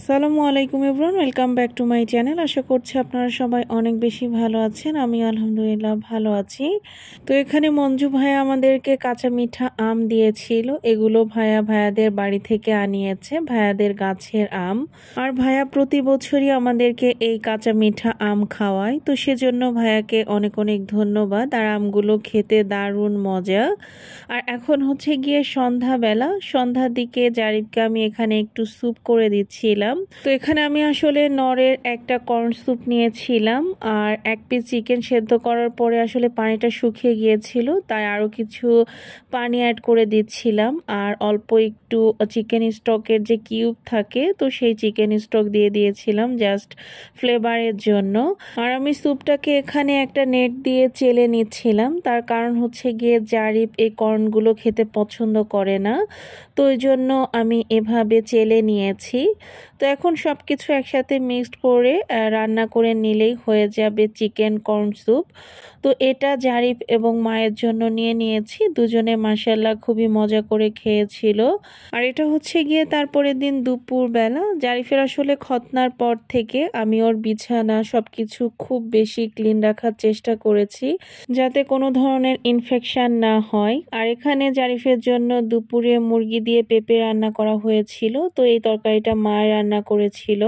আসসালামু আলাইকুম everyone, welcome back to my channel. আশা করছি আপনারা সবাই অনেক বেশি ভালো আছেন। আমি আলহামদুলিল্লাহ ভালো আছি। তো এখানে মঞ্জু ভাইয়া আমাদেরকে কাঁচা মিঠা আম দিয়েছিল। এগুলো ভাইয়াদের বাড়ি থেকে আনিয়েছে, ভাইয়াদের গাছের আম। আর ভাইয়া প্রতি বছরই আমাদেরকে এই কাঁচা মিঠা আম খাওয়ায়, তো সেজন্য ভাইয়াকে অনেক অনেক ধন্যবাদ। আর আমগুলো খেতে দারুণ মজা। আর এখন হচ্ছে গিয়ে সন্ধ্যাবেলা, সন্ধ্যার দিকে জারিফকে আমি এখানে একটু স্যুপ করে দিচ্ছিলাম। তো এখানে আমি আসলে নরের একটা কর্ন স্যুপ নিয়েছিলাম, আর এক পিস চিকেন সেদ্ধ করার পরে আসলে পানিটা শুকিয়ে গিয়েছিল, তাই আরও কিছু পানি অ্যাড করে দিচ্ছিলাম। আর অল্প একটু চিকেন স্টকের যে কিউব থাকে, তো সেই চিকেন স্টক দিয়ে দিয়েছিলাম জাস্ট ফ্লেভারের জন্য। আর আমি স্যুপটাকে এখানে একটা নেট দিয়ে চেলে নিচ্ছিলাম, তার কারণ হচ্ছে গিয়ে জারিফ এই কর্নগুলো খেতে পছন্দ করে না, তো ওই জন্য আমি এভাবে চেলে নিয়েছি। তো এখন সব কিছু একসাথে মিক্সড করে রান্না করে নিলেই হয়ে যাবে চিকেন কর্ন স্যুপ। তো এটা জারিফ এবং মায়ের জন্য নিয়ে নিয়েছি, দুজনে মাশাআল্লাহ খুবই মজা করে খেয়েছিল। আর এটা হচ্ছে গিয়ে তারপরের দিন দুপুরবেলা। জারিফের আসলে খতনার পর থেকে আমি ওর বিছানা সবকিছু খুব বেশি ক্লিন রাখার চেষ্টা করেছি, যাতে কোনো ধরনের ইনফেকশন না হয়। আর এখানে জারিফের জন্য দুপুরে মুরগি দিয়ে পেঁপে রান্না করা হয়েছিল, তো এই তরকারিটা মা রান্না করেছিল।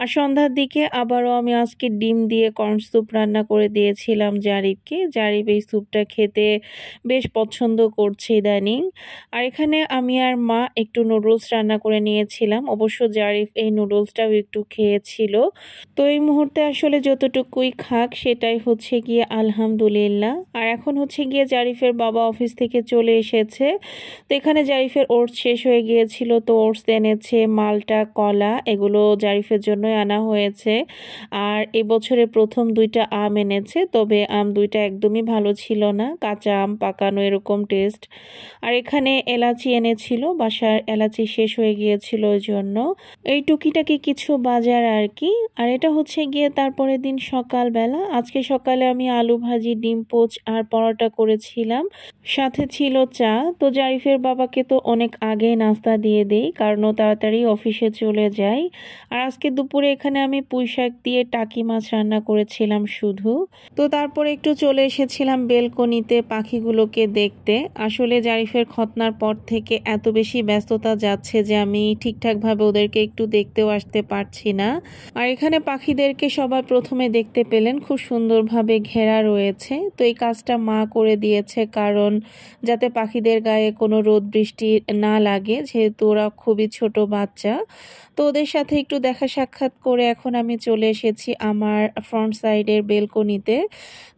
আর সন্ধ্যার দিকে আবারও আমি আজকে ডিম দিয়ে কর্ন স্যুপ রান্না করে দিয়েছিলাম জারিফকে। জারিফ এই স্যুপটা খেতে বেশ পছন্দ করছে ইদানিং। আর এখানে আমি আর মা একটু নুডলস রান্না করে নিয়েছিলাম, অবশ্য জারিফ এই নুডলসটাও একটু খেয়েছিল। তো এই মুহূর্তে আসলে যতটুকুই খাক সেটাই হচ্ছে গিয়ে আলহামদুলিল্লাহ। আর এখন হচ্ছে গিয়ে জারিফের বাবা অফিস থেকে চলে এসেছে, তো এখানে জারিফের ওটস শেষ হয়ে গিয়েছিল, তো ওটস এনেছে, মালটা, কলা, এগুলো জারিফের জন্যই আনা হয়েছে। আর এবছরে প্রথম 2টা আম এনেছে, তবে আম 2টা একদমই ভালো ছিল না, কাঁচা আম পাকানো এরকম টেস্ট। আর এখানে এলাচি এনেছিল, বাসার এলাচি শেষ হয়ে গিয়েছিল, ওই জন্য এই টুকিটাকি কিছু বাজার আর কি। আর এটা হচ্ছে গিয়ে তারপরের দিন সকালবেলা। আজকে সকালে আমি আলু ভাজি, ডিম পোচ আর পরোটা করেছিলাম, সাথে ছিল চা। তো জারিফের বাবাকে তো অনেক আগেই নাস্তা দিয়ে দেই, কারণ ও তাড়াতাড়ি অফিসে চলে যায়। আর আজকে দুপুরে এখানে আমি পুঁইশাক দিয়ে টাকি মাছ রান্না করেছিলাম শুধু। তো তারপরে একটু চলে এসেছিলাম বেলকনিতে পাখিগুলোকে দেখতে। আসলে জারিফের খতনার পর থেকে এত বেশি ব্যস্ততা যাচ্ছে যে আমি ঠিকঠাকভাবে ওদেরকে একটু দেখতেও আসতে পারছি না। আর এখানে পাখিদেরকে সবার প্রথমে দেখতে পেলেন, খুব সুন্দরভাবে ঘেরা রয়েছে। তো এই কাজটা মা করে দিয়েছে, কারণ যাতে পাখিদের গায়ে কোনো রোদ বৃষ্টি না লাগে, যেহেতু ওরা খুবই ছোট বাচ্চা। তো ওদের সাথে একটু দেখা সাক্ষাৎ করে এখন আমি চলে এসেছি আমার ফ্রন্ট সাইডের বেলকনিতে।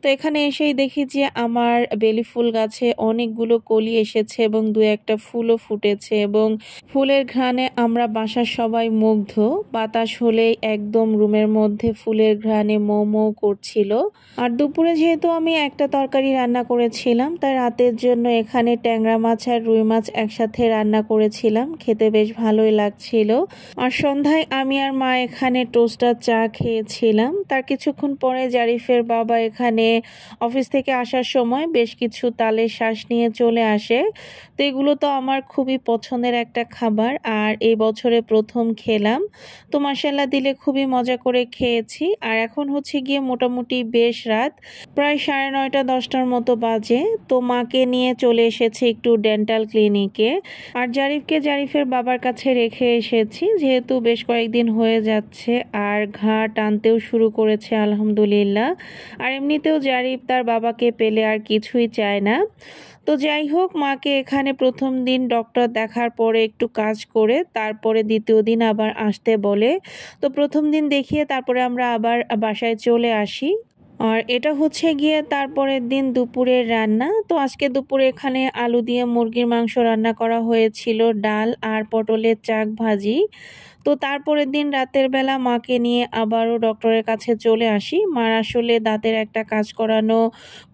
তো এখানে এসেই দেখি যে আমার বেলি ফুল গাছে অনেকগুলো কলি এসেছে এবং 2-1টা ফুলও ফুটেছে, এবং ফুলের ঘ্রাণে আমরা বাসার সবাই মুগ্ধ। বাতাস হলেই একদম রুমের মধ্যে ফুলের ঘ্রাণে মৌ মৌ করছিল। আর দুপুরে যেহেতু আমি একটা তরকারি রান্না করেছিলাম, তাই রাতের জন্য এখানে ট্যাংরা মাছ আর রুই মাছ একসাথে রান্না করেছিলাম, খেতে বেশ ভালোই লাগছিল। আর সন্ধ্যায় আমি আর মা এখানে টোস্টার চা খেয়েছিলাম। তার কিছুক্ষণ পরে জারিফের বাবা এখানে অফিস থেকে আসার সময় বেশ কিছু তালের শ্বাস নিয়ে চলে আসে। তো এগুলো তো আমার খুবই পছন্দের একটা খাবার, আর এই বছরে প্রথম খেলাম। তো মাশাআল্লাহ দিলে খুবই মজা করে খেয়েছি। আর এখন হচ্ছে গিয়ে মোটামুটি বেশ রাত, প্রায় 9:30-10টার মতো বাজে। তো মাকে নিয়ে চলে এসেছি একটু ডেন্টাল ক্লিনিকে। আর জারিফকে জারিফের বাবার কাছে রেখে এসেছি, যেহেতু বেশ কয়েকদিন হয়ে যাচ্ছে আর ঘা টানতেও শুরু করেছে আলহামদুলিল্লাহ। আর এমনিতেও জারিফ তার বাবাকে পেলে আর কিছুই চায় না। তো যাই হোক, মাকে এখানে প্রথম দিন ডক্টর দেখার পরে একটু কাজ করে তারপরে দ্বিতীয় দিন আবার আসতে বলে। তো প্রথম দিন দেখিয়ে তারপরে আমরা আবার বাসায় চলে আসি। আর এটা হচ্ছে গিয়ে তারপরের দিন দুপুরের রান্না। তো আজকে দুপুরে এখানে আলু দিয়ে মুরগির মাংস রান্না করা হয়েছিল, ডাল আর পটলের চাক ভাজি। তো তারপরের দিন রাতের বেলা মাকে নিয়ে আবারও ডক্টরের কাছে চলে আসি। মার আসলে দাঁতের একটা কাজ করানো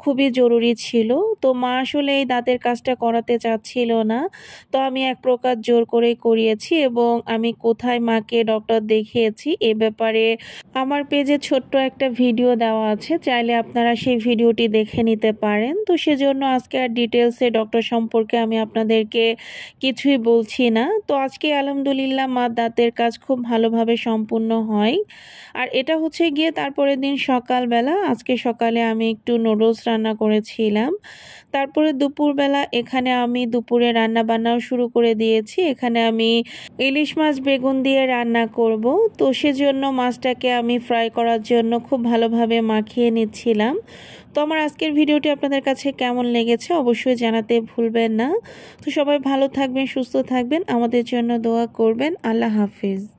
খুবই জরুরি ছিল, তো মা আসলে এই দাঁতের কাজটা করাতে চাচ্ছিল না। তো আমি এক প্রকার জোর করেই করিয়েছি, এবং আমি কোথায় মাকে ডক্টর দেখিয়েছি এ ব্যাপারে আমার পেজে ছোট্ট একটা ভিডিও দেওয়া আছে, চাইলে আপনারা সেই ভিডিওটি দেখে নিতে পারেন। তো সেজন্য আজকে আর ডিটেলসে ডক্টর সম্পর্কে আমি আপনাদেরকে কিছুই বলছি না। তো আজকে আলহামদুলিল্লাহ মা দাঁতের কাজ খুব ভালোভাবে সম্পূর্ণ হয়। আর এটা হচ্ছে গিয়ে তারপরের দিন সকালবেলা। আজকে সকালে আমি একটু নুডলস রান্না করেছিলাম। তারপরে দুপুরবেলা এখানে আমি দুপুরে রান্না বান্নাও শুরু করে দিয়েছি। এখানে আমি ইলিশ মাছ বেগুন দিয়ে রান্না করব। তো সেজন্য মাছটাকে আমি ফ্রাই করার জন্য খুব ভালোভাবে মাখিয়ে নিচ্ছিলাম। তো আমার আজকের ভিডিওটি আপনাদের কাছে কেমন লেগেছে অবশ্যই জানাতে ভুলবেন না। তো সবাই ভালো থাকবেন, সুস্থ থাকবেন, আমাদের জন্য দোয়া করবেন। আল্লাহ হাফিজ।